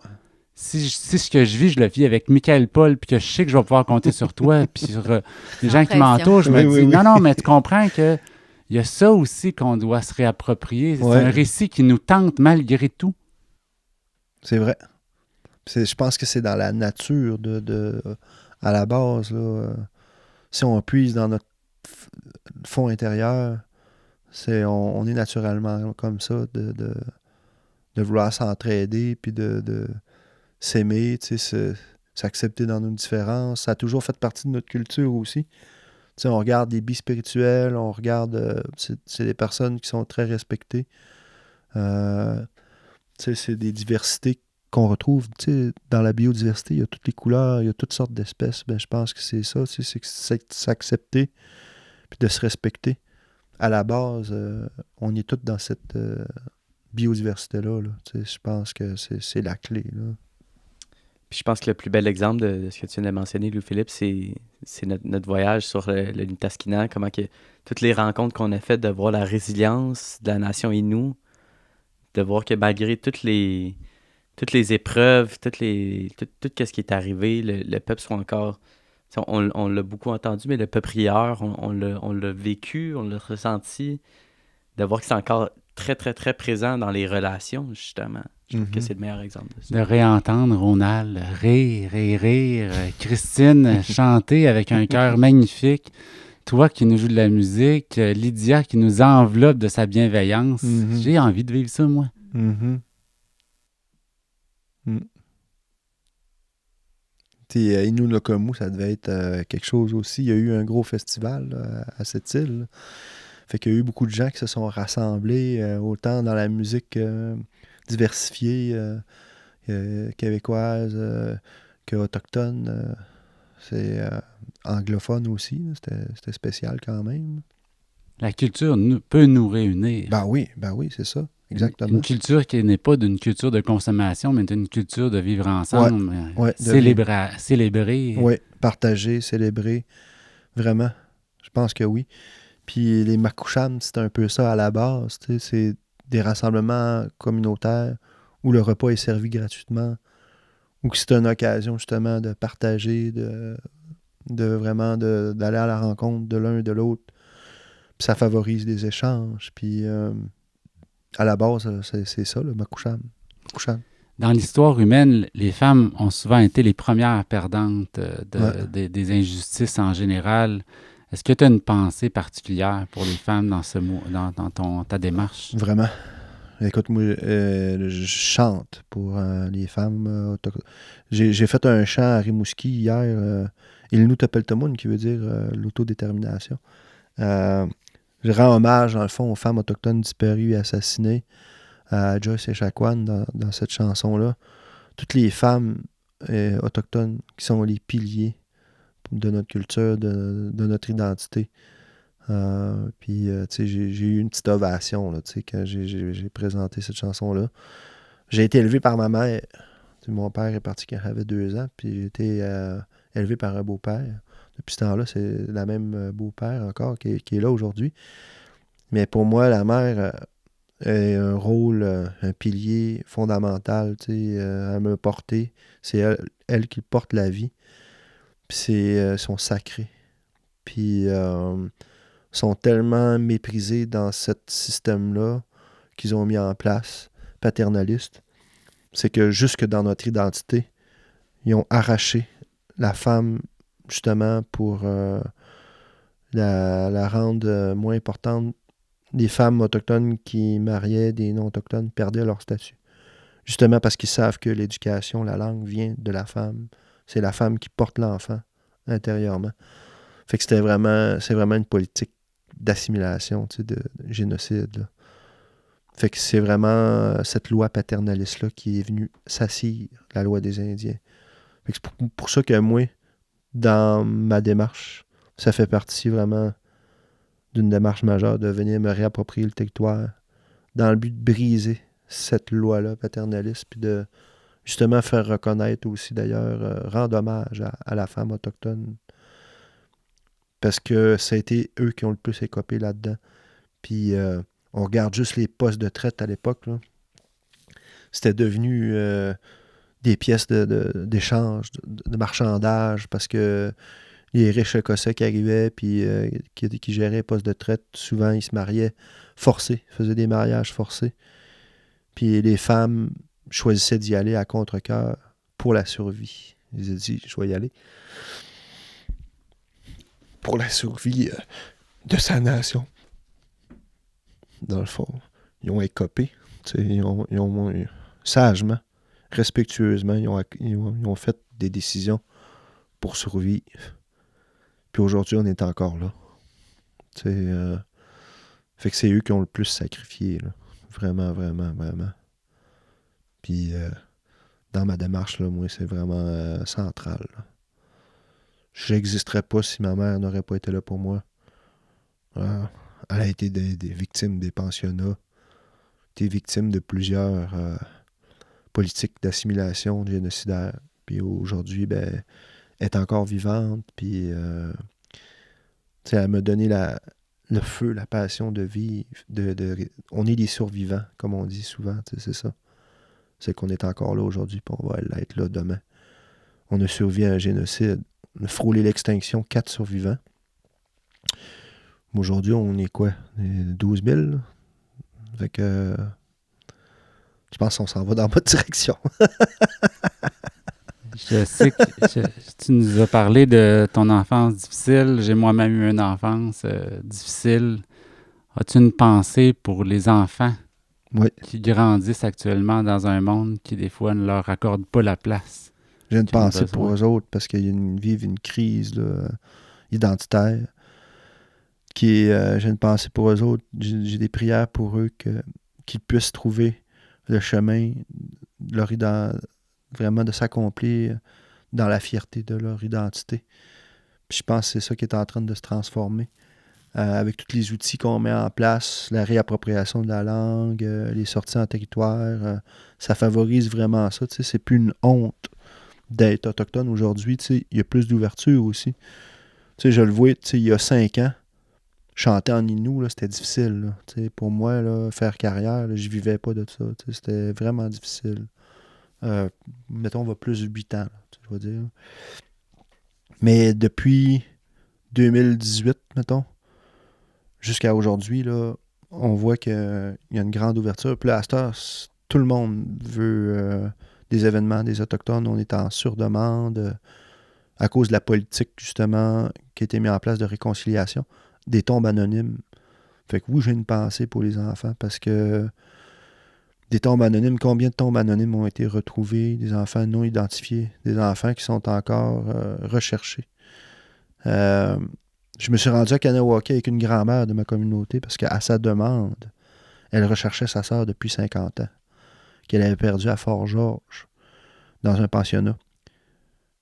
si ce que je vis, je le vis avec Michael Paul, puis que je sais que je vais pouvoir compter sur toi, puis sur les gens qui m'entourent, je me dis, non, mais tu comprends que il y a ça aussi qu'on doit se réapproprier. C'est un récit qui nous tente malgré tout. C'est vrai. Je pense que c'est dans la nature à la base. Là, si on puise dans notre fond intérieur, on est naturellement comme ça, de vouloir s'entraider, puis de s'aimer, s'accepter dans nos différences. Ça a toujours fait partie de notre culture aussi. On regarde des bispirituels, on regarde... c'est des personnes qui sont très respectées. C'est des diversités qu'on retrouve dans la biodiversité. Il y a toutes les couleurs, il y a toutes sortes d'espèces. Je pense que c'est ça, c'est s'accepter puis de se respecter. À la base, on est tous dans cette biodiversité-là. Là. Je pense que c'est la clé. Là. Puis je pense que le plus bel exemple de ce que tu viens de mentionner, Louis-Philippe, c'est notre voyage sur le Nitaskinan, comment que toutes les rencontres qu'on a faites, de voir la résilience de la nation Innu, de voir que malgré toutes les épreuves, tout ce qui est arrivé, le peuple soit encore On l'a beaucoup entendu, mais le peuplieur, on l'a vécu, on l'a ressenti. De voir que c'est encore très, très, très présent dans les relations, justement. Je trouve que c'est le meilleur exemple de ça. De réentendre Ronald rire, Christine chanter avec un cœur magnifique, toi qui nous joues de la musique, Lydia qui nous enveloppe de sa bienveillance. J'ai envie de vivre ça, moi. Innu Lokomu, ça devait être quelque chose aussi. Il y a eu un gros festival là, à cette île. Fait qu'il y a eu beaucoup de gens qui se sont rassemblés, autant dans la musique diversifiée, québécoise que autochtone. C'est anglophone aussi. C'était spécial quand même. La culture peut nous réunir. Ben oui, c'est ça. Exactement. Une culture qui n'est pas d'une culture de consommation, mais d'une culture de vivre ensemble, célébrer. Oui, partager, célébrer. Vraiment. Je pense que oui. Puis les Makusham, c'est un peu ça à la base. C'est des rassemblements communautaires où le repas est servi gratuitement, où c'est une occasion justement de partager, de vraiment d'aller à la rencontre de l'un et de l'autre. Puis ça favorise des échanges. Puis à la base, c'est ça, le Makusham. Dans l'histoire humaine, les femmes ont souvent été les premières perdantes des injustices en général. Est-ce que tu as une pensée particulière pour les femmes dans ta démarche? Vraiment. Écoute, moi, je chante pour les femmes autochtones. J'ai fait un chant à Rimouski hier, Ilnu Tapeltamun, qui veut dire l'autodétermination. Je rends hommage, dans le fond, aux femmes autochtones disparues et assassinées, à Joyce Echaquan dans cette chanson-là. Toutes les femmes autochtones qui sont les piliers de notre culture, de notre identité. Puis, tu sais, j'ai eu une petite ovation, là, tu sais, quand j'ai présenté cette chanson-là. J'ai été élevé par ma mère. T'sais, mon père est parti quand j'avais 2 ans, puis j'ai été élevé par un beau-père. Depuis ce temps-là, c'est la même beau-père encore qui est là aujourd'hui. Mais pour moi, la mère a un rôle, un pilier fondamental, tu sais, à me porter. C'est elle qui porte la vie. Puis c'est sont sacrés. Puis sont tellement méprisés dans ce système-là qu'ils ont mis en place, paternaliste. C'est que jusque dans notre identité, ils ont arraché la femme justement pour la rendre moins importante. Les femmes autochtones qui mariaient des non-autochtones perdaient leur statut. Justement parce qu'ils savent que l'éducation, la langue vient de la femme. C'est la femme qui porte l'enfant intérieurement. Fait que c'est vraiment une politique d'assimilation, tu sais, de génocide, là. Fait que c'est vraiment cette loi paternaliste-là qui est venue s'assire la loi des Indiens. Fait que c'est pour ça que moi, dans ma démarche, ça fait partie vraiment d'une démarche majeure de venir me réapproprier le territoire dans le but de briser cette loi-là paternaliste puis de justement faire reconnaître aussi d'ailleurs, rendre hommage à la femme autochtone parce que ça a été eux qui ont le plus écopé là-dedans. Puis on regarde juste les postes de traite à l'époque, là. C'était devenu des pièces d'échange, de marchandage, parce que les riches Écossais qui arrivaient puis qui géraient les postes de traite, souvent ils se mariaient forcés, faisaient des mariages forcés. Puis les femmes choisissaient d'y aller à contre-cœur pour la survie. Ils ont dit, je vais y aller. Pour la survie de sa nation. Dans le fond, ils ont écopé. Ils ont sagement, respectueusement, ils ont fait des décisions pour survivre. Puis aujourd'hui, on est encore là. Fait que c'est eux qui ont le plus sacrifié, là. Vraiment, vraiment, vraiment. Puis dans ma démarche, là, moi, c'est vraiment central, là. Je n'existerais pas si ma mère n'aurait pas été là pour moi. Elle a été des victimes des pensionnats, été victime de plusieurs politiques d'assimilation génocidaire. Puis aujourd'hui, ben, elle est encore vivante. Puis elle m'a donné le feu, la passion de vivre. On est des survivants, comme on dit souvent, c'est ça. C'est qu'on est encore là aujourd'hui, puis on va être là demain. On a survécu à un génocide. On a frôlé l'extinction, 4 survivants. Aujourd'hui, on est quoi? 12 000? Là? Fait que je pense qu'on s'en va dans votre direction. Je sais que tu nous as parlé de ton enfance difficile. J'ai moi-même eu une enfance difficile. As-tu une pensée pour les enfants Oui. qui grandissent actuellement dans un monde qui, des fois, ne leur accorde pas la place? J'ai une Qui ont pensée pour besoin. eux autres parce qu'ils vivent une crise là, identitaire. J'ai une pensée pour eux autres. J'ai des prières pour eux qu'ils puissent trouver le chemin de vraiment de s'accomplir dans la fierté de leur identité. Puis je pense que c'est ça qui est en train de se transformer. Avec tous les outils qu'on met en place, la réappropriation de la langue, les sorties en territoire, ça favorise vraiment ça. C'est plus une honte d'être autochtone aujourd'hui. Il y a plus d'ouverture aussi. Je le vois, il y a 5 ans, chanter en Innu, là, c'était difficile. Là. Pour moi, là, faire carrière, là, je vivais pas de ça. C'était vraiment difficile. Mettons, on va plus de 8 ans, là, je veux dire. Mais depuis 2018, mettons, jusqu'à aujourd'hui, là, on voit qu'il y a une grande ouverture. Puis là, à cette heure, tout le monde veut des événements des Autochtones. On est en surdemande à cause de la politique, justement, qui a été mise en place de réconciliation. Des tombes anonymes. Fait que oui, j'ai une pensée pour les enfants parce que des tombes anonymes, combien de tombes anonymes ont été retrouvées, des enfants non identifiés, des enfants qui sont encore recherchés. Je me suis rendu à Kanawake avec une grand-mère de ma communauté parce qu'à sa demande, elle recherchait sa sœur depuis 50 ans, qu'elle avait perdue à Fort-Georges, dans un pensionnat.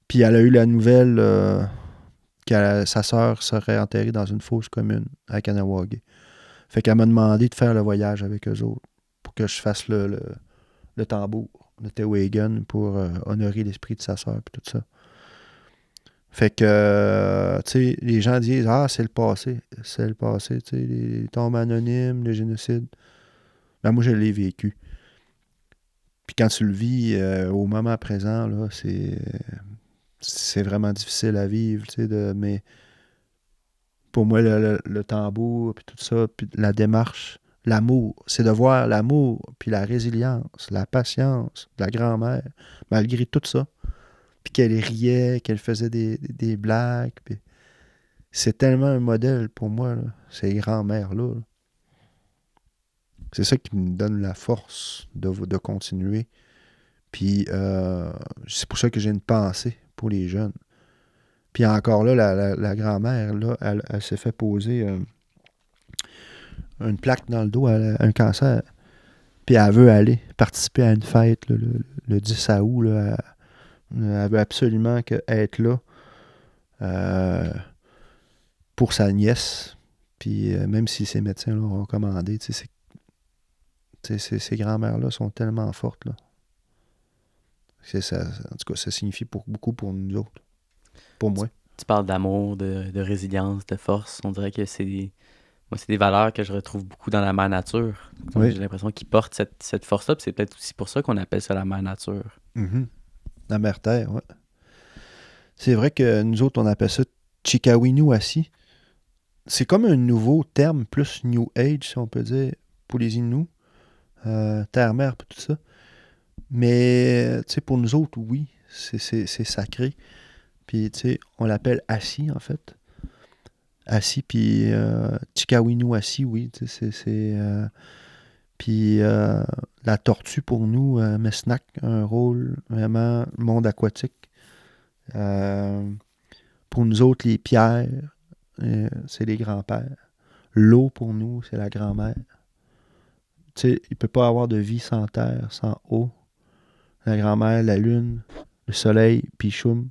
Puis elle a eu la nouvelle que sa sœur serait enterrée dans une fosse commune à Kanawake. Fait qu'elle m'a demandé de faire le voyage avec eux autres pour que je fasse le tambour, le Tewagan, pour honorer l'esprit de sa sœur et tout ça. Fait que, tu sais, les gens disent « Ah, c'est le passé. C'est le passé, tu sais, les tombes anonymes, le génocide. » Ben, moi, je l'ai vécu. Puis quand tu le vis au moment présent, là, c'est vraiment difficile à vivre, tu sais, mais pour moi, le tambour, puis tout ça, puis la démarche, l'amour, c'est de voir l'amour, puis la résilience, la patience de la grand-mère, malgré tout ça. Puis qu'elle riait, qu'elle faisait des blagues. Puis c'est tellement un modèle pour moi, là, ces grands-mères-là. Là. C'est ça qui me donne la force de continuer. Puis c'est pour ça que j'ai une pensée pour les jeunes. Puis encore là, la grand-mère, là, elle s'est fait poser une plaque dans le dos, elle a un cancer. Puis elle veut aller participer à une fête là, le 10 août. Là, elle veut absolument être là pour sa nièce. Puis même si ses médecins l'ont recommandé, ces grands-mères-là sont tellement fortes. Là. En tout cas, ça signifie beaucoup pour nous autres. Pour moi. Tu parles d'amour, de résilience, de force. On dirait que c'est des valeurs que je retrouve beaucoup dans la mère nature. Oui. J'ai l'impression qu'ils portent cette force-là, puis c'est peut-être aussi pour ça qu'on appelle ça la mère nature. Mm-hmm. La mère terre, oui. C'est vrai que nous autres, on appelle ça Chikawinuasi. C'est comme un nouveau terme, plus New Age, si on peut dire, pour les Inuits. Terre-mère, tout ça. Mais, tu sais, pour nous autres, oui, c'est sacré. Puis, tu sais, on l'appelle Assi, en fait. Assi, puis Chikawinuasi, oui. Puis la tortue, pour nous, Mesnak, un rôle vraiment monde aquatique. Pour nous autres, les pierres, c'est les grands-pères. L'eau, pour nous, c'est la grand-mère. Tu sais, il ne peut pas avoir de vie sans terre, sans eau. La grand-mère, la lune, le soleil, puis Choum.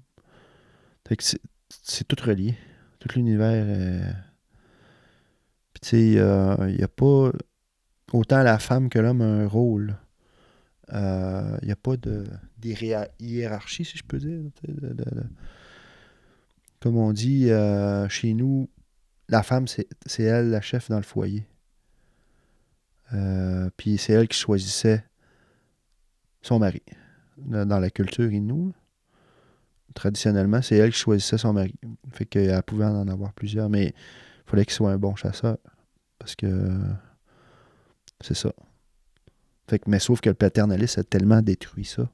Fait que c'est tout relié. Tout l'univers. Puis tu sais, il n'y a pas... Autant la femme que l'homme a un rôle. Il n'y a pas hiérarchie, si je peux dire. Comme on dit, chez nous, la femme, c'est elle la chef dans le foyer. Puis c'est elle qui choisissait son mari dans la culture Innu. traditionnellement, c'est elle qui choisissait son mari. Fait qu'elle pouvait en avoir plusieurs, mais il fallait qu'il soit un bon chasseur. Parce que c'est ça. Fait que, mais sauf que le paternalisme a tellement détruit ça.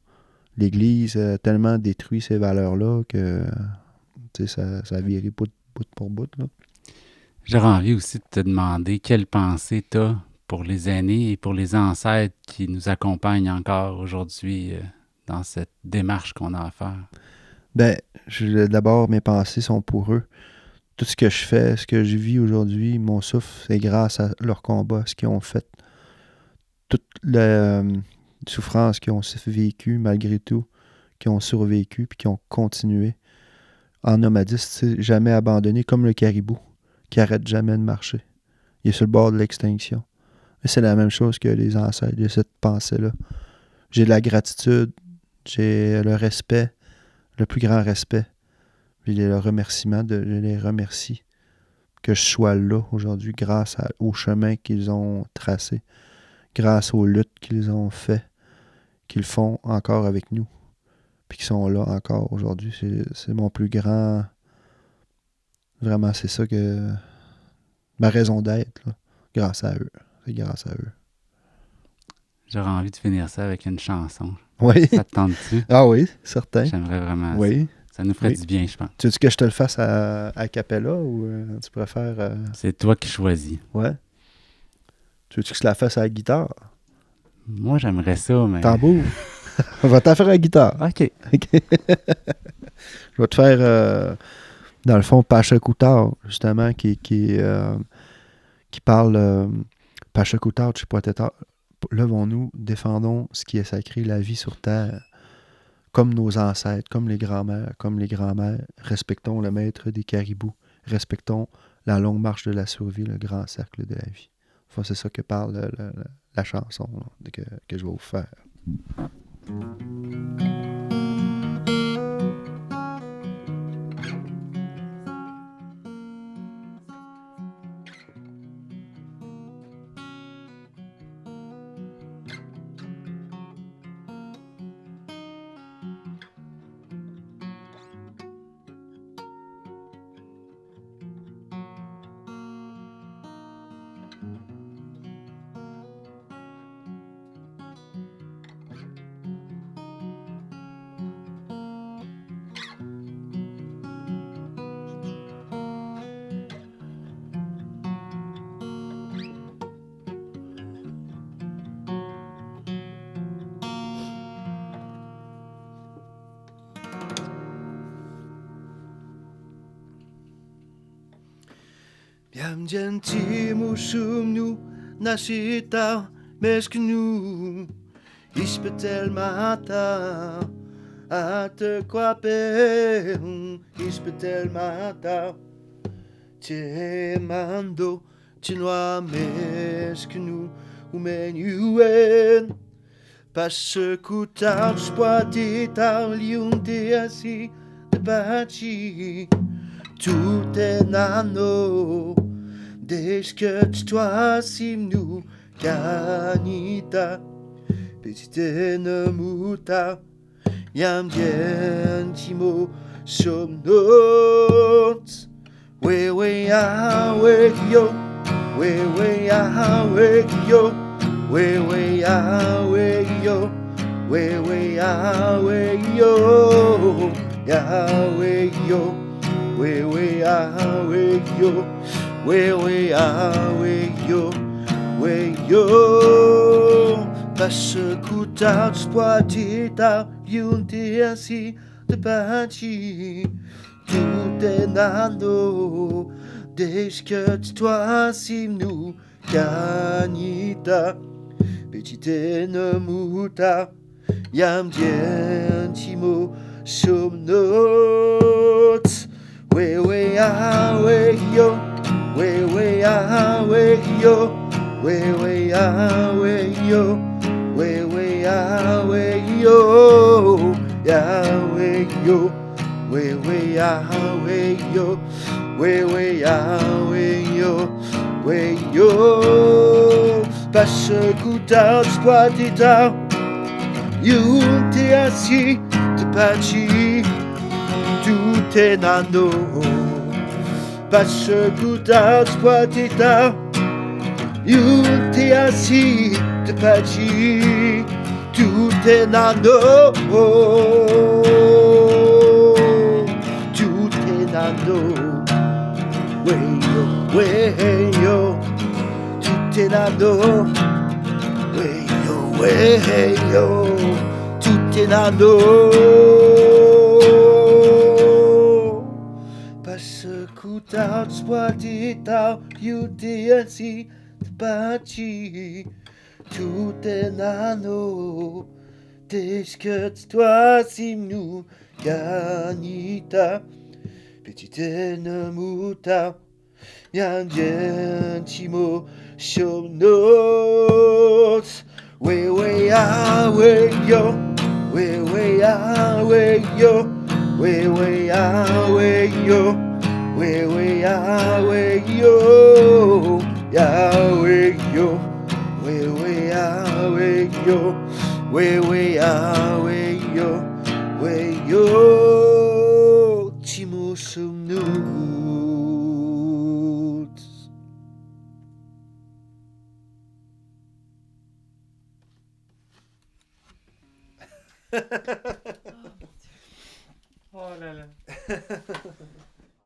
L'Église a tellement détruit ces valeurs-là que ça a viré bout pour bout. Là. J'aurais envie aussi de te demander quelle pensée tu as pour les aînés et pour les ancêtres qui nous accompagnent encore aujourd'hui dans cette démarche qu'on a à faire. Ben, d'abord, mes pensées sont pour eux. Tout ce que je fais, ce que je vis aujourd'hui, mon souffle, c'est grâce à leur combat, ce qu'ils ont fait. Toute la souffrance qu'ils ont vécue malgré tout, qui ont survécu puis qui ont continué. En nomadiste, c'est jamais abandonné, comme le caribou, qui arrête jamais de marcher. Il est sur le bord de l'extinction. Mais c'est la même chose que les ancêtres, il y a cette pensée-là. J'ai de la gratitude, j'ai le respect, le plus grand respect. Puis le remerciement, je les remercie que je sois là aujourd'hui grâce au chemin qu'ils ont tracé, grâce aux luttes qu'ils ont fait, qu'ils font encore avec nous, puis qui sont là encore aujourd'hui. C'est mon plus grand... Vraiment, c'est ça que... Ma raison d'être, là, grâce à eux. C'est grâce à eux. J'aurais envie de finir ça avec une chanson. Oui. Ça te tente-tu? Ah oui, certain. J'aimerais vraiment oui. Ça nous ferait du bien, je pense. Tu veux que je te le fasse à cappella ou tu préfères... C'est toi qui choisis. Ouais. Tu veux que je la fasse à la guitare? Moi, j'aimerais ça, mais... Tambour. On va t'en faire à la guitare. OK. Je vais te faire, dans le fond, Pachacoutar, justement, qui parle... Pachacoutar, Chipotetar. Levons-nous, défendons ce qui est sacré, la vie sur terre. Comme nos ancêtres, comme les grands-mères, comme les grands-mères. Respectons le maître des caribous. Respectons la longue marche de la survie, le grand cercle de la vie. Enfin, c'est ça que parle la chanson là, que je vais vous faire. Biam gentimu sumnu nasita mesknu ispetel mata ate kwape ispetel mata te mando chinwa mesknu umenuen parce coutar spoititar liunte asi de bachi tout est nano, dès que toi simnu canita, petite nemuta, yam gentimo somnot, we ah we yo, we ah we yo, we ah we yo, we ah we yo, Yahweh yo. We ah we yo, we ah we yo, parce coutar spoitita liunte asi de bachi, tout est nano, dès que toi simnu canita, petite nemuta, yam gentimo somnot. We ah we yo, we ah we yo, we ah we yo, we ah we yo, Yahweh yo, we ah we yo, we ah we yo, parce coutar spoitita, you te assis te pachi. tout est nano. Parce que t'as spoitita, you t'es assis de pachi, tout est nano. Tout est nano. Way yo, tout est nano. Way yo, tout est nano. Parce que t'as spoitita, you t'es assis de pachi, tout est nano. T'es toi si nous gagnita, petite muta, yan gentimo show notes. Way ah way yo, way ah way yo, way ah way yo, way ah way yo, ya way yo, way ah way yo, way ah way yo, timo some notes. Oh là là.